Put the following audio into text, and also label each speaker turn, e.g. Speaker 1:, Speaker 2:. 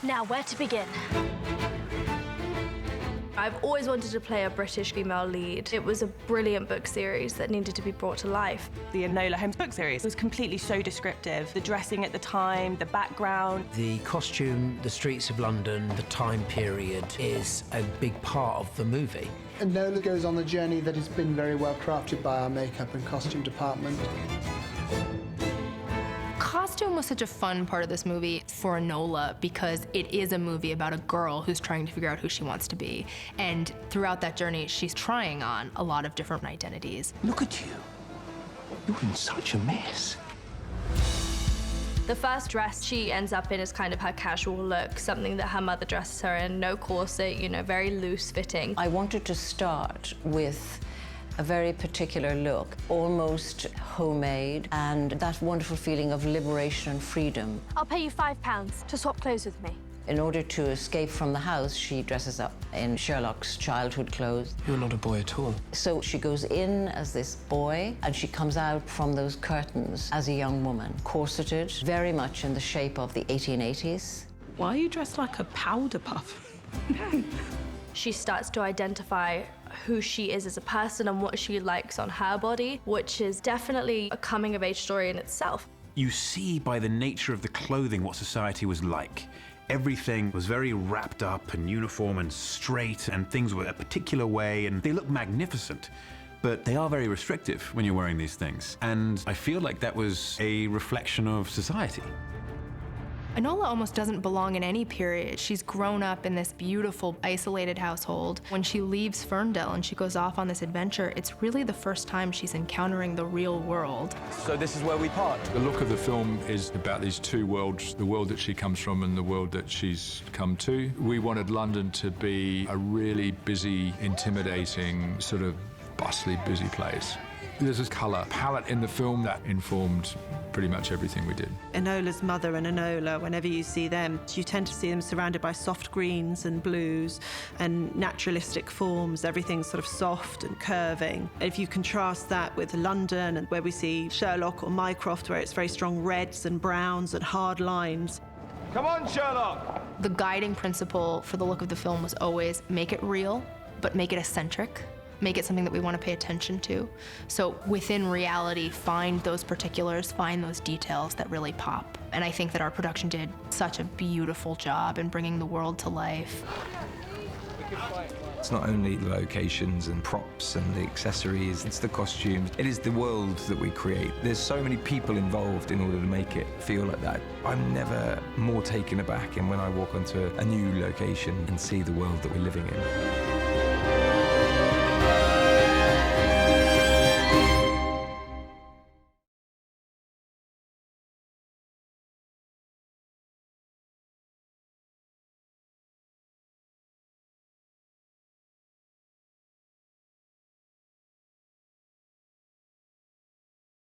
Speaker 1: Now, where to begin? I've always wanted to play a British female lead. It was a brilliant book series that needed to be brought to life.
Speaker 2: The Enola Holmes book series was completely so descriptive. The dressing at the time, the background.
Speaker 3: The costume, the streets of London, the time period is a big part of the movie.
Speaker 4: Enola goes on a journey that has been very well crafted by our makeup and costume department.
Speaker 5: Costume was such a fun part of this movie for Enola because it is a movie about a girl who's trying to figure out who she wants to be. And throughout that journey, she's trying on a lot of different identities.
Speaker 6: Look at you. You're in such a mess.
Speaker 1: The first dress she ends up in is kind of her casual look, something that her mother dresses her in, no corset, you know, very loose fitting.
Speaker 7: I wanted to start with a very particular look, almost homemade, and that wonderful feeling of liberation and freedom.
Speaker 1: I'll pay you £5 to swap clothes with me.
Speaker 7: In order to escape from the house, she dresses up in Sherlock's childhood clothes.
Speaker 3: You're not a boy at all.
Speaker 7: So she goes in as this boy, and she comes out from those curtains as a young woman, corseted, very much in the shape of the 1880s.
Speaker 2: Why are you dressed like a powder puff?
Speaker 1: She starts to identify who she is as a person and what she likes on her body, which is definitely a coming-of-age story in itself.
Speaker 8: You see by the nature of the clothing what society was like. Everything was very wrapped up and uniform and straight, and things were a particular way, and they look magnificent. But they are very restrictive when you're wearing these things. And I feel like that was a reflection of society.
Speaker 5: Enola almost doesn't belong in any period. She's grown up in this beautiful, isolated household. When she leaves Ferndale and she goes off on this adventure, it's really the first time she's encountering the real world.
Speaker 6: So this is where we part.
Speaker 9: The look of the film is about these two worlds, the world that she comes from and the world that she's come to. We wanted London to be a really busy, intimidating, sort of bustly, busy place. There's this colour palette in the film that informed pretty much everything we did.
Speaker 2: Enola's mother and Enola, whenever you see them, you tend to see them surrounded by soft greens and blues and naturalistic forms. Everything's sort of soft and curving. If you contrast that with London, and where we see Sherlock or Mycroft, where it's very strong reds and browns and hard lines.
Speaker 6: Come on, Sherlock!
Speaker 5: The guiding principle for the look of the film was always make it real, but make it eccentric. Make it something that we want to pay attention to. So within reality, find those particulars, find those details that really pop. And I think that our production did such a beautiful job in bringing the world to life.
Speaker 10: It's not only the locations and props and the accessories, it's the costumes. It is the world that we create. There's so many people involved in order to make it feel like that. I'm never more taken aback than when I walk onto a new location and see the world that we're living in.